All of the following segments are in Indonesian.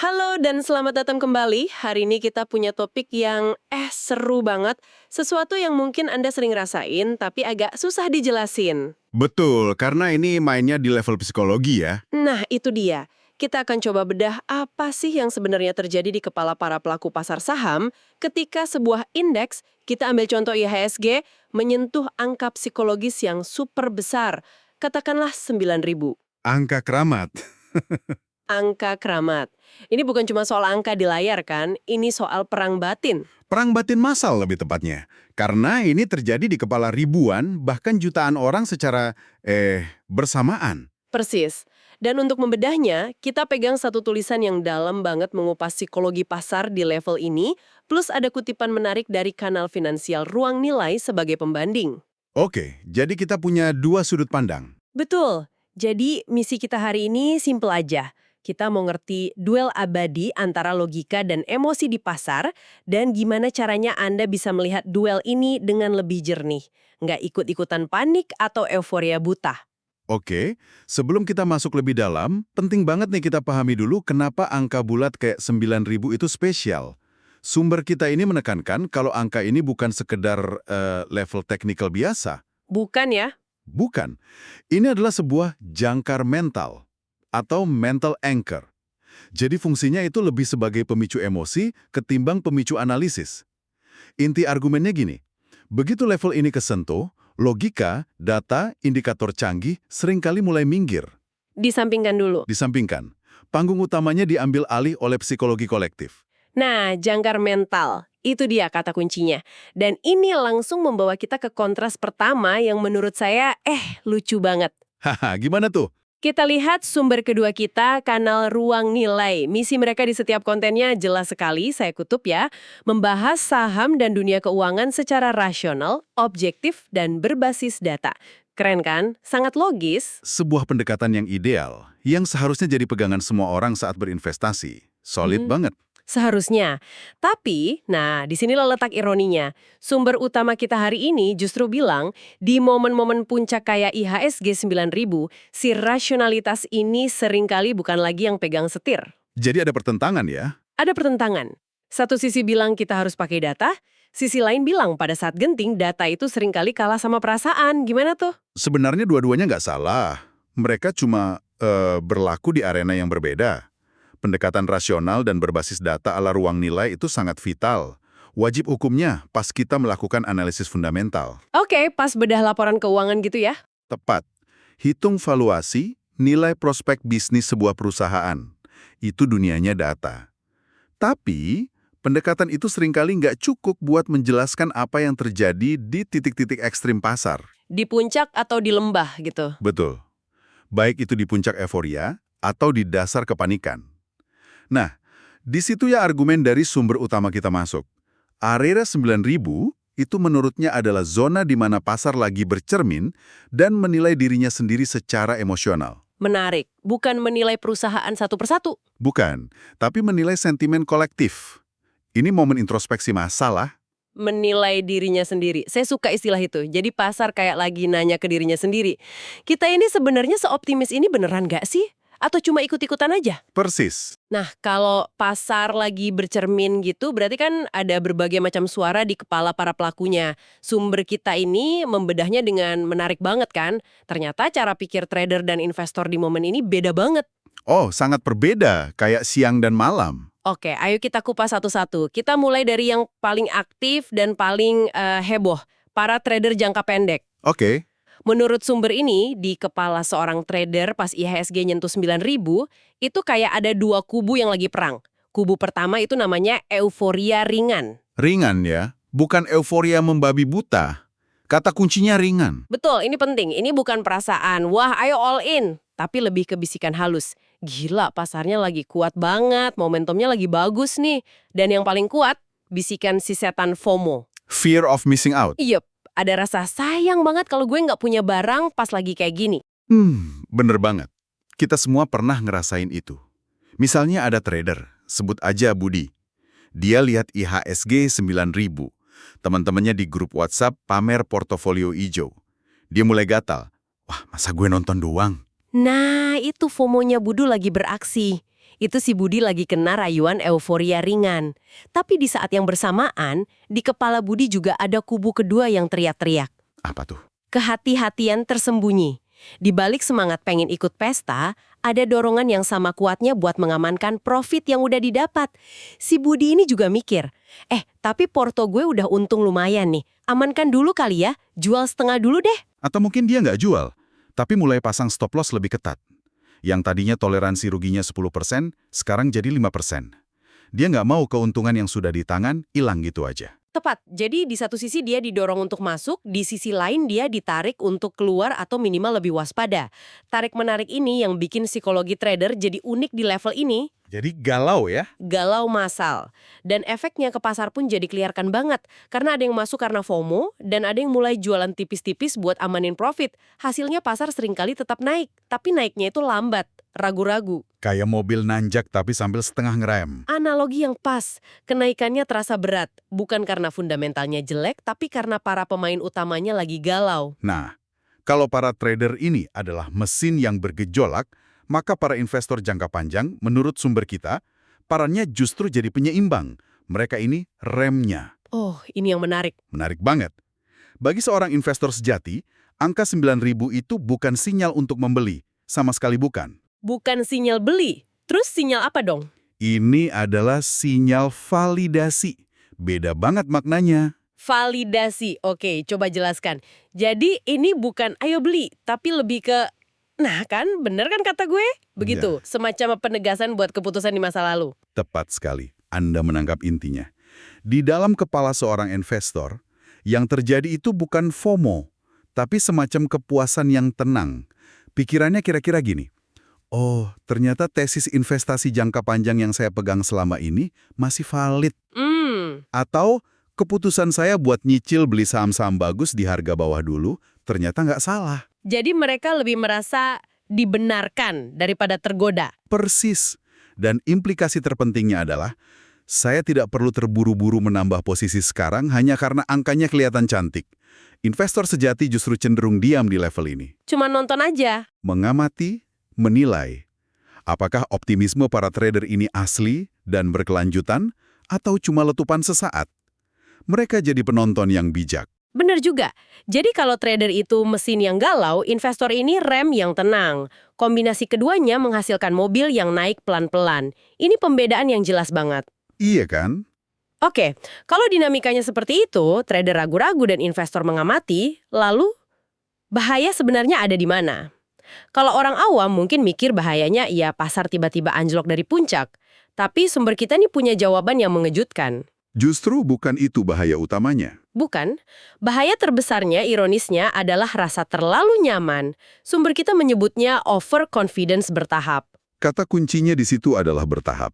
Halo dan selamat datang kembali. Hari ini kita punya topik yang seru banget. Sesuatu yang mungkin Anda sering rasain tapi agak susah dijelasin. Betul, karena ini mainnya di level psikologi ya. Nah, itu dia. Kita akan coba bedah apa sih yang sebenarnya terjadi di kepala para pelaku pasar saham ketika sebuah indeks, kita ambil contoh IHSG, menyentuh angka psikologis yang super besar. Katakanlah 9.000. Angka keramat. Angka keramat. Ini bukan cuma soal angka di layar kan, ini soal perang batin. Perang batin massal lebih tepatnya. Karena ini terjadi di kepala ribuan, bahkan jutaan orang secara, bersamaan. Persis. Dan untuk membedahnya, kita pegang satu tulisan yang dalam banget mengupas psikologi pasar di level ini, plus ada kutipan menarik dari kanal finansial Ruang Nilai sebagai pembanding. Oke, jadi kita punya dua sudut pandang. Betul. Jadi misi kita hari ini simple aja. Kita mau ngerti duel abadi antara logika dan emosi di pasar, dan gimana caranya Anda bisa melihat duel ini dengan lebih jernih. Nggak ikut-ikutan panik atau euforia buta. Oke, sebelum kita masuk lebih dalam, penting banget nih kita pahami dulu kenapa angka bulat kayak 9.000 itu spesial. Sumber kita ini menekankan kalau angka ini bukan sekedar level teknikal biasa. Bukan ya? Bukan. Ini adalah sebuah jangkar mental atau mental anchor. Jadi fungsinya itu lebih sebagai pemicu emosi ketimbang pemicu analisis. Inti argumennya gini, begitu level ini kesentuh, logika, data, indikator canggih seringkali mulai minggir, Disampingkan dulu. disampingkan. Panggung utamanya diambil alih oleh psikologi kolektif. Nah, jangkar mental. Itu dia kata kuncinya. Dan ini langsung membawa kita ke kontras pertama yang menurut saya, lucu banget. Haha, gimana tuh? Kita lihat sumber kedua kita, kanal Ruang Nilai. Misi mereka di setiap kontennya jelas sekali, saya kutip ya. Membahas saham dan dunia keuangan secara rasional, objektif, dan berbasis data. Keren kan? Sangat logis. Sebuah pendekatan yang ideal, yang seharusnya jadi pegangan semua orang saat berinvestasi. Solid banget. Seharusnya. Tapi, nah disinilah letak ironinya. Sumber utama kita hari ini justru bilang, di momen-momen puncak kayak IHSG 9.000, si rasionalitas ini seringkali bukan lagi yang pegang setir. Jadi ada pertentangan ya? Ada pertentangan. Satu sisi bilang kita harus pakai data, sisi lain bilang pada saat genting data itu seringkali kalah sama perasaan. Gimana tuh? Sebenarnya dua-duanya nggak salah. Mereka cuma berlaku di arena yang berbeda. Pendekatan rasional dan berbasis data ala ruang nilai itu sangat vital. Wajib hukumnya pas kita melakukan analisis fundamental. Oke, pas bedah laporan keuangan gitu ya. Tepat. Hitung valuasi, nilai prospek bisnis sebuah perusahaan. Itu dunianya data. Tapi, pendekatan itu seringkali nggak cukup buat menjelaskan apa yang terjadi di titik-titik ekstrim pasar. Di puncak atau di lembah gitu. Betul. Baik itu di puncak euforia atau di dasar kepanikan. Nah, di situ ya argumen dari sumber utama kita masuk. Area 9.000 itu menurutnya adalah zona di mana pasar lagi bercermin dan menilai dirinya sendiri secara emosional. Menarik. Bukan menilai perusahaan satu persatu. Bukan, tapi menilai sentimen kolektif. Ini momen introspeksi masalah. Menilai dirinya sendiri. Saya suka istilah itu. Jadi pasar kayak lagi nanya ke dirinya sendiri. Kita ini sebenarnya seoptimis ini beneran nggak sih? Atau cuma ikut-ikutan aja? Persis. Nah, kalau pasar lagi bercermin gitu, berarti kan ada berbagai macam suara di kepala para pelakunya. Sumber kita ini membedahnya dengan menarik banget kan? Ternyata cara pikir trader dan investor di momen ini beda banget. Oh, sangat berbeda, kayak siang dan malam. Oke, ayo kita kupas satu-satu. Kita mulai dari yang paling aktif dan paling heboh, para trader jangka pendek. Oke. Menurut sumber ini, di kepala seorang trader pas IHSG nyentuh 9.000, itu kayak ada dua kubu yang lagi perang. Kubu pertama itu namanya euforia ringan. Ringan ya, bukan euforia membabi buta. Kata kuncinya ringan. Betul, ini penting. Ini bukan perasaan, wah ayo all in. Tapi lebih ke bisikan halus. Gila, pasarnya lagi kuat banget, momentumnya lagi bagus nih. Dan yang paling kuat, bisikan si setan FOMO. Fear of missing out. Yup, ada rasa sayang banget kalau gue nggak punya barang pas lagi kayak gini. Bener banget. Kita semua pernah ngerasain itu. Misalnya ada trader, sebut aja Budi. Dia lihat IHSG 9.000. Teman-temannya di grup WhatsApp pamer portofolio hijau. Dia mulai gatal. Wah, masa gue nonton doang? Nah, itu FOMO-nya Budu lagi beraksi. itu si Budi lagi kena rayuan euforia ringan. Tapi di saat yang bersamaan, di kepala Budi juga ada kubu kedua yang teriak-teriak. Apa tuh? Kehati-hatian tersembunyi. Di balik semangat pengen ikut pesta, ada dorongan yang sama kuatnya buat mengamankan profit yang udah didapat. Si Budi ini juga mikir, tapi porto gue udah untung lumayan nih. Amankan dulu kali ya, jual setengah dulu deh. Atau mungkin dia nggak jual, tapi mulai pasang stop loss lebih ketat. Yang tadinya toleransi ruginya 10%, sekarang jadi 5%. Dia nggak mau keuntungan yang sudah di tangan hilang gitu aja. Tepat, jadi di satu sisi dia didorong untuk masuk, di sisi lain dia ditarik untuk keluar atau minimal lebih waspada. Tarik-menarik ini yang bikin psikologi trader jadi unik di level ini. Jadi galau ya? Galau massal. Dan efeknya ke pasar pun jadi kelihatan banget. Karena ada yang masuk karena FOMO, dan ada yang mulai jualan tipis-tipis buat amanin profit. Hasilnya pasar seringkali tetap naik, tapi naiknya itu lambat, ragu-ragu. Kayak mobil nanjak tapi sambil setengah ngerem. Analogi yang pas, kenaikannya terasa berat. Bukan karena fundamentalnya jelek, tapi karena para pemain utamanya lagi galau. Nah, kalau para trader ini adalah mesin yang bergejolak, maka para investor jangka panjang, menurut sumber kita, perannya justru jadi penyeimbang. Mereka ini remnya. Oh, ini yang menarik. Menarik banget. Bagi seorang investor sejati, angka 9.000 itu bukan sinyal untuk membeli. Sama sekali bukan. Bukan sinyal beli. Terus sinyal apa dong? Ini adalah sinyal validasi. Beda banget maknanya. Validasi. Oke, coba jelaskan. Jadi ini bukan ayo beli, tapi lebih ke, nah kan, bener kan kata gue? Begitu, semacam penegasan buat keputusan di masa lalu. Tepat sekali. Anda menangkap intinya. Di dalam kepala seorang investor, yang terjadi itu bukan FOMO, tapi semacam kepuasan yang tenang. Pikirannya kira-kira gini, oh, ternyata tesis investasi jangka panjang yang saya pegang selama ini masih valid. Atau keputusan saya buat nyicil beli saham-saham bagus di harga bawah dulu, ternyata nggak salah. Jadi mereka lebih merasa dibenarkan daripada tergoda. Persis. Dan implikasi terpentingnya adalah, saya tidak perlu terburu-buru menambah posisi sekarang hanya karena angkanya kelihatan cantik. Investor sejati justru cenderung diam di level ini. Cuma nonton aja. Mengamati, menilai. Apakah optimisme para trader ini asli dan berkelanjutan, atau cuma letupan sesaat? Mereka jadi penonton yang bijak. Bener juga. Jadi kalau trader itu mesin yang galau, investor ini rem yang tenang. Kombinasi keduanya menghasilkan mobil yang naik pelan-pelan. Ini pembedaan yang jelas banget. Iya kan? Oke, kalau dinamikanya seperti itu, trader ragu-ragu dan investor mengamati, lalu bahaya sebenarnya ada di mana? Kalau orang awam mungkin mikir bahayanya ya pasar tiba-tiba anjlok dari puncak. Tapi sumber kita nih punya jawaban yang mengejutkan. Justru bukan itu bahaya utamanya. Bukan. Bahaya terbesarnya, ironisnya, adalah rasa terlalu nyaman. Sumber kita menyebutnya overconfidence bertahap. Kata kuncinya di situ adalah bertahap.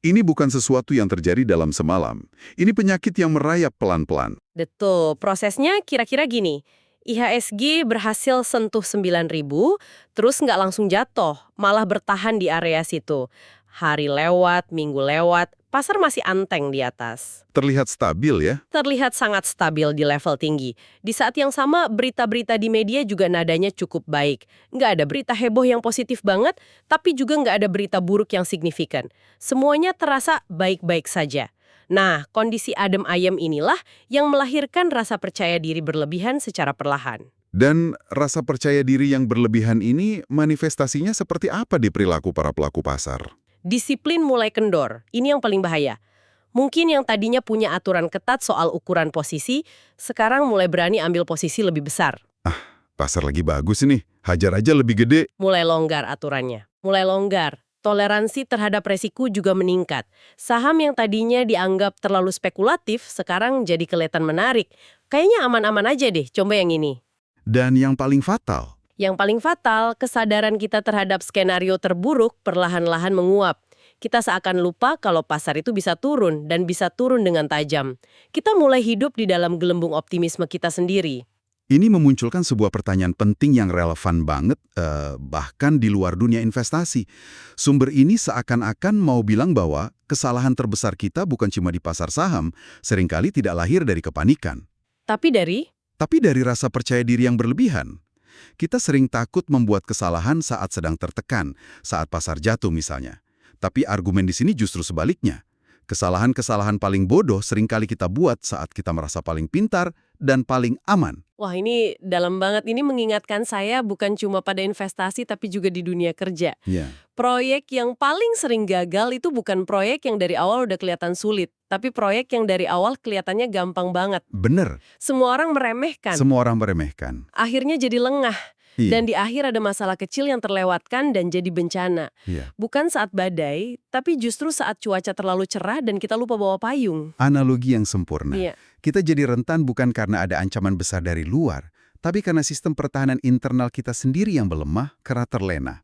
Ini bukan sesuatu yang terjadi dalam semalam. Ini penyakit yang merayap pelan-pelan. Betul, prosesnya kira-kira gini. IHSG berhasil sentuh 9.000, terus nggak langsung jatuh, malah bertahan di area situ. Hari lewat, minggu lewat, pasar masih anteng di atas. Terlihat stabil ya? Terlihat sangat stabil di level tinggi. Di saat yang sama, berita-berita di media juga nadanya cukup baik. Nggak ada berita heboh yang positif banget, tapi juga nggak ada berita buruk yang signifikan. Semuanya terasa baik-baik saja. Nah, kondisi adem ayem inilah yang melahirkan rasa percaya diri berlebihan secara perlahan. Dan rasa percaya diri yang berlebihan ini manifestasinya seperti apa di perilaku para pelaku pasar? Disiplin mulai kendor, ini yang paling bahaya. Mungkin yang tadinya punya aturan ketat soal ukuran posisi, sekarang mulai berani ambil posisi lebih besar. Pasar lagi bagus nih, hajar aja lebih gede. Mulai longgar aturannya, mulai longgar. Toleransi terhadap resiko juga meningkat. Saham yang tadinya dianggap terlalu spekulatif, sekarang jadi kelihatan menarik. Kayaknya aman-aman aja deh, coba yang ini. Dan yang paling fatal, Kesadaran kita terhadap skenario terburuk perlahan-lahan menguap. Kita seakan lupa kalau pasar itu bisa turun, dan bisa turun dengan tajam. Kita mulai hidup di dalam gelembung optimisme kita sendiri. ini memunculkan sebuah pertanyaan penting yang relevan banget, bahkan di luar dunia investasi. Sumber ini seakan-akan mau bilang bahwa kesalahan terbesar kita bukan cuma di pasar saham, seringkali tidak lahir dari kepanikan. Tapi Tapi dari rasa percaya diri yang berlebihan. Kita sering takut membuat kesalahan saat sedang tertekan, saat pasar jatuh misalnya. Tapi argumen di sini justru sebaliknya. Kesalahan-kesalahan paling bodoh seringkali kita buat saat kita merasa paling pintar dan paling aman. Wah, ini dalam banget. Ini mengingatkan saya bukan cuma pada investasi tapi juga di dunia kerja. Ya, Proyek yang paling sering gagal itu bukan proyek yang dari awal udah kelihatan sulit, tapi proyek yang dari awal kelihatannya gampang banget. bener. Semua orang meremehkan. Semua orang meremehkan. Akhirnya jadi lengah. Iya. Dan di akhir ada masalah kecil yang terlewatkan dan jadi bencana. Iya. Bukan saat badai, tapi justru saat cuaca terlalu cerah dan kita lupa bawa payung. Analogi yang sempurna. Iya. Kita jadi rentan bukan karena ada ancaman besar dari luar, tapi karena sistem pertahanan internal kita sendiri yang melemah karena terlena.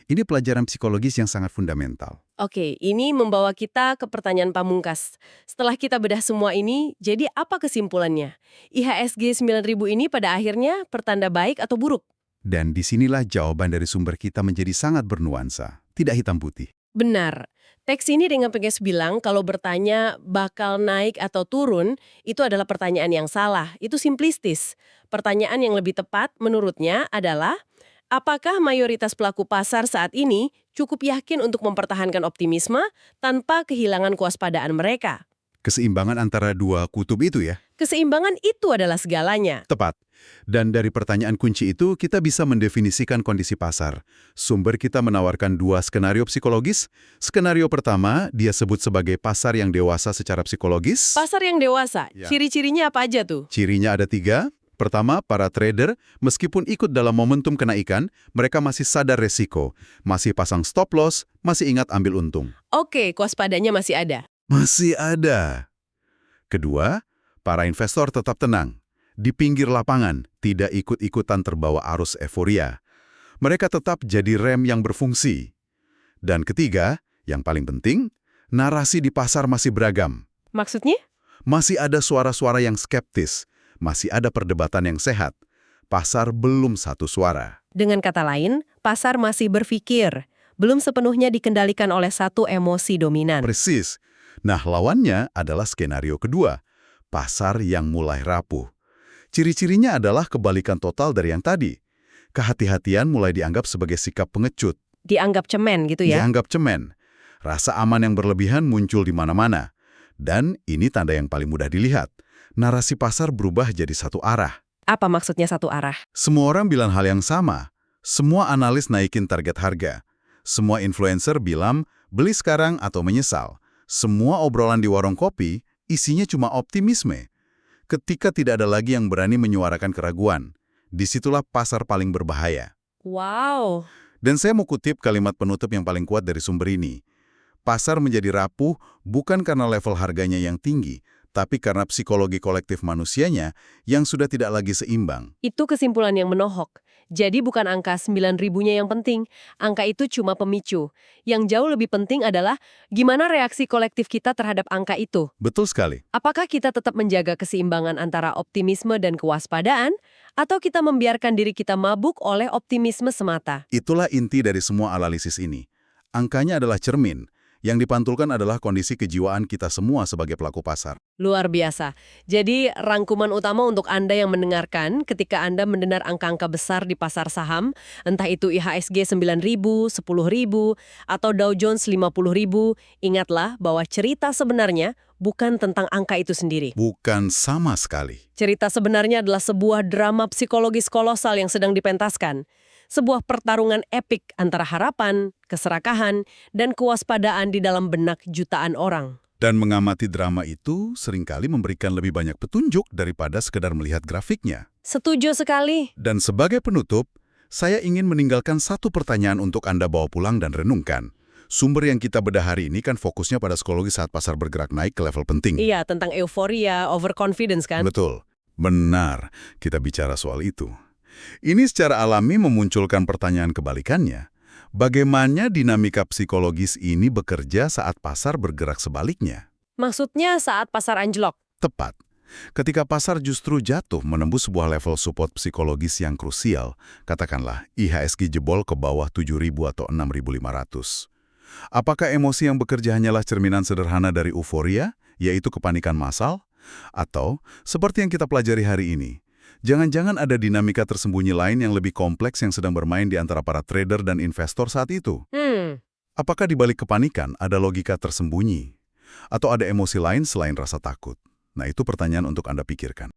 Ini pelajaran psikologis yang sangat fundamental. Oke, ini membawa kita ke pertanyaan pamungkas. Setelah kita bedah semua ini, jadi apa kesimpulannya? IHSG 9000 ini pada akhirnya pertanda baik atau buruk? Dan disinilah jawaban dari sumber kita menjadi sangat bernuansa, tidak hitam putih. Benar. Teks ini dengan tegas bilang kalau bertanya bakal naik atau turun, itu adalah pertanyaan yang salah. Itu simplistis. Pertanyaan yang lebih tepat menurutnya adalah, apakah mayoritas pelaku pasar saat ini cukup yakin untuk mempertahankan optimisme tanpa kehilangan kewaspadaan mereka? Keseimbangan antara dua kutub itu ya. Keseimbangan itu adalah segalanya. Tepat. Dan dari pertanyaan kunci itu, kita bisa mendefinisikan kondisi pasar. Sumber kita menawarkan dua skenario psikologis. Skenario pertama, dia sebut sebagai pasar yang dewasa secara psikologis. Pasar yang dewasa, Ya. ciri-cirinya apa aja tuh? Cirinya ada 3. Pertama, para trader, meskipun ikut dalam momentum kenaikan, mereka masih sadar resiko. Masih pasang stop loss, masih ingat ambil untung. Oke, kewaspadanya masih ada. Masih ada. Kedua, para investor tetap tenang. Di pinggir lapangan, tidak ikut-ikutan terbawa arus euforia. Mereka tetap jadi rem yang berfungsi. Dan ketiga, yang paling penting, narasi di pasar masih beragam. Maksudnya? Masih ada suara-suara yang skeptis. Masih ada perdebatan yang sehat. Pasar belum satu suara. Dengan kata lain, pasar masih berpikir, belum sepenuhnya dikendalikan oleh satu emosi dominan. Persis. Nah, lawannya adalah skenario kedua. Pasar yang mulai rapuh. Ciri-cirinya adalah kebalikan total dari yang tadi. Kehati-hatian mulai dianggap sebagai sikap pengecut. Dianggap cemen gitu ya? Dianggap cemen. Rasa aman yang berlebihan muncul di mana-mana. Dan ini tanda yang paling mudah dilihat. Narasi pasar berubah jadi satu arah. Apa maksudnya satu arah? Semua orang bilang hal yang sama. Semua analis naikin target harga. Semua influencer bilang beli sekarang atau menyesal. Semua obrolan di warung kopi isinya cuma optimisme. Ketika tidak ada lagi yang berani menyuarakan keraguan, disitulah pasar paling berbahaya. Wow. Dan saya mau kutip kalimat penutup yang paling kuat dari sumber ini. Pasar menjadi rapuh bukan karena level harganya yang tinggi, tapi karena psikologi kolektif manusianya yang sudah tidak lagi seimbang. Itu kesimpulan yang menohok. Jadi bukan angka 9.000-nya yang penting, angka itu cuma pemicu. Yang jauh lebih penting adalah gimana reaksi kolektif kita terhadap angka itu. Betul sekali. Apakah kita tetap menjaga keseimbangan antara optimisme dan kewaspadaan, atau kita membiarkan diri kita mabuk oleh optimisme semata? Itulah inti dari semua analisis ini. Angkanya adalah cermin. Yang dipantulkan adalah kondisi kejiwaan kita semua sebagai pelaku pasar. Luar biasa. Jadi rangkuman utama untuk Anda yang mendengarkan ketika Anda mendengar angka-angka besar di pasar saham, entah itu IHSG 9.000, 10.000, atau Dow Jones 50.000, ingatlah bahwa cerita sebenarnya bukan tentang angka itu sendiri. Bukan sama sekali. Cerita sebenarnya adalah sebuah drama psikologis kolosal yang sedang dipentaskan. Sebuah pertarungan epik antara harapan, keserakahan, dan kewaspadaan di dalam benak jutaan orang. Dan mengamati drama itu seringkali memberikan lebih banyak petunjuk daripada sekedar melihat grafiknya. Setuju sekali. Dan sebagai penutup, saya ingin meninggalkan satu pertanyaan untuk Anda bawa pulang dan renungkan. Sumber yang kita bedah hari ini kan fokusnya pada psikologi saat pasar bergerak naik ke level penting. Iya, tentang euforia, overconfidence kan? Betul. Benar, kita bicara soal itu. Ini secara alami memunculkan pertanyaan kebalikannya. Bagaimana dinamika psikologis ini bekerja saat pasar bergerak sebaliknya? Maksudnya saat pasar anjlok. Tepat. Ketika pasar justru jatuh menembus sebuah level support psikologis yang krusial, katakanlah IHSG jebol ke bawah 7.000 atau 6.500. Apakah emosi yang bekerja hanyalah cerminan sederhana dari euforia, yaitu kepanikan massal? Atau, seperti yang kita pelajari hari ini, jangan-jangan ada dinamika tersembunyi lain yang lebih kompleks yang sedang bermain di antara para trader dan investor saat itu? Apakah di balik kepanikan ada logika tersembunyi? Atau ada emosi lain selain rasa takut? Nah, itu pertanyaan untuk Anda pikirkan.